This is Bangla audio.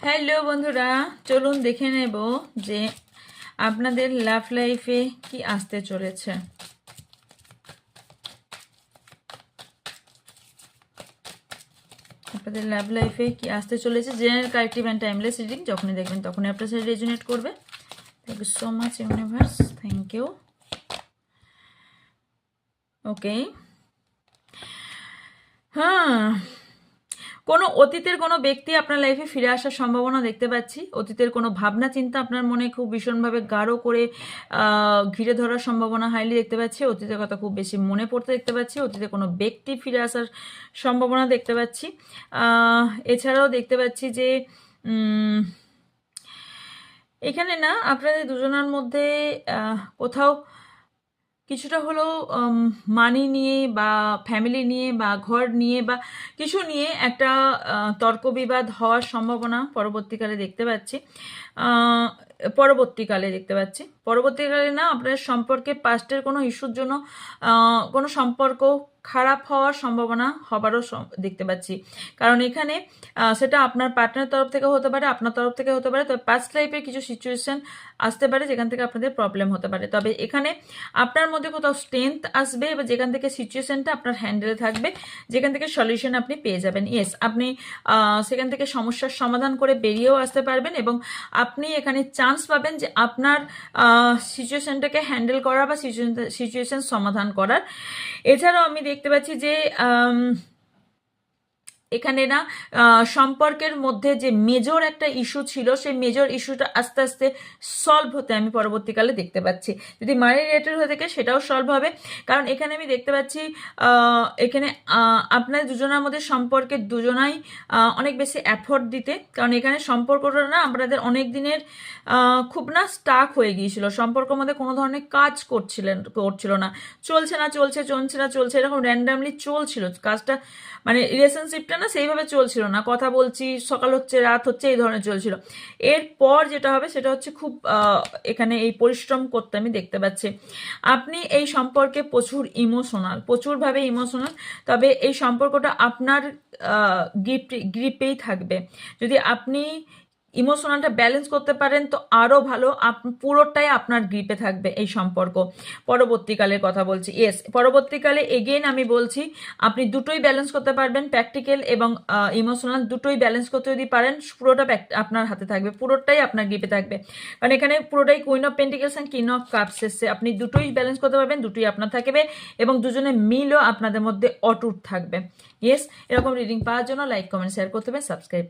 হ্যালো বন্ধুরা, চলুন দেখে নেব যে আপনাদের লাভ লাইফে কি আসতে চলেছে। আপনাদের লাভ লাইফে কি আসতে চলেছে। General, collective and timeless reading যখনই দেখবেন তখনই আপনার সাথে রেজোনেট করবে। Thank you so much universe, thank you. Okay, হ্যাঁ, কোনো অতীতের কোনো ব্যক্তি আপনার লাইফে ফিরে আসার সম্ভাবনা দেখতে পাচ্ছি। অতীতের কোনো ভাবনা চিন্তা আপনার মনে খুব ভীষণভাবে গাঢ় করে ঘিরে ধরার সম্ভাবনা হাইলি দেখতে পাচ্ছি। অতীতের কথা খুব বেশি মনে পড়তে দেখতে পাচ্ছি। অতীতে কোনো ব্যক্তি ফিরে আসার সম্ভাবনা দেখতে পাচ্ছি। এছাড়াও দেখতে পাচ্ছি যে এখানে না আপনাদের দুজনের মধ্যে কোথাও কিছুটা হলেও মানি নিয়ে বা ফ্যামিলি নিয়ে বা ঘর নিয়ে বা কিছু নিয়ে একটা তর্ক বিবাদ হওয়ার সম্ভাবনা পরবর্তীকালে দেখতে পাচ্ছি। পরবর্তীকালে না আপনার সম্পর্কে পাস্টের কোনো ইস্যুর জন্য কোনো সম্পর্ক খারাপ হওয়ার সম্ভাবনা হবারও দেখতে পাচ্ছি। কারণ এখানে সেটা আপনার পার্টনারের তরফ থেকে হতে পারে, আপনার তরফ থেকে হতে পারে। তবে পাস্ট লাইফে কিছু সিচুয়েশন আসতে পারে যেখান থেকে আপনাদের প্রবলেম হতে পারে। তবে এখানে আপনার মধ্যে কোথাও স্ট্রেংথ আসবে এবং যেখান থেকে সিচুয়েশনটা আপনার হ্যান্ডেলে থাকবে, যেখান থেকে সলিউশন আপনি পেয়ে যাবেন। ইয়েস, আপনি সেখান থেকে সমস্যার সমাধান করে বেরিয়েও আসতে পারবেন এবং আপনি এখানে চান্স পাবেন যে আপনার সিচুয়েশনটাকে হ্যান্ডেল করা বা সিচুয়েশন সমাধান করার। এছাড়াও আমি দেখতে পাচ্ছি যে এখানে না সম্পর্কের মধ্যে যে মেজর একটা ইস্যু ছিল, সেই মেজর ইস্যুটা আস্তে আস্তে সলভ হতে আমি পরবর্তীকালে দেখতে পাচ্ছি। যদি মানি রিলেটেড হয়ে থাকে সেটাও সলভ হবে। কারণ এখানে আমি দেখতে পাচ্ছি এখানে আপনার দুজনের মধ্যে সম্পর্কে দুজনাই অনেক বেশি এফোর্ট দিতে। কারণ এখানে সম্পর্কটা না আপনাদের অনেক দিনের খুব না স্টাক হয়ে গিয়েছিল। সম্পর্কের মধ্যে কোনো ধরনের কাজ করছিল না, চলছে এরকম র্যান্ডামলি চলছিল কাজটা। মানে রিলেশনশিপটা না সেইভাবে চলছিল না, কথা বলছি সকাল হচ্ছে রাত হচ্ছে এই ধরনের চলছিল। এরপর যেটা হবে সেটা হচ্ছে খুব এখানে এই পরিশ্রম করতে আমি দেখতে পাচ্ছি। আপনি এই সম্পর্কে প্রচুরভাবে ইমোশনাল। তবে এই সম্পর্কটা আপনার গ্রিপেই থাকবে। যদি আপনি ইমোশনালটা ব্যালেন্স করতে পারেন তো আরও ভালো। পুরোটাই আপনার গ্রিপে থাকবে এই সম্পর্ক। পরবর্তীকালের কথা বলছি। ইয়েস, পরবর্তীকালে এগেইন আমি বলছি আপনি দুটোই ব্যালেন্স করতে পারবেন। প্র্যাকটিক্যাল এবং ইমোশনাল দুটোই ব্যালেন্স করতে যদি পারেন পুরোটা আপনার হাতে থাকবে, পুরোটাই আপনার গ্রিপে থাকবে। কারণ এখানে পুরোটাই queen of pentacles and king of cups এসছে। আপনি দুটোই ব্যালেন্স করতে পারবেন, দুটোই আপনার থাকবে এবং দুজনে মিলও আপনাদের মধ্যে অটুট থাকবে। ইয়েস, এরকম রিডিং পাওয়ার জন্য লাইক, কমেন্ট, শেয়ার করতে হবে, সাবস্ক্রাইব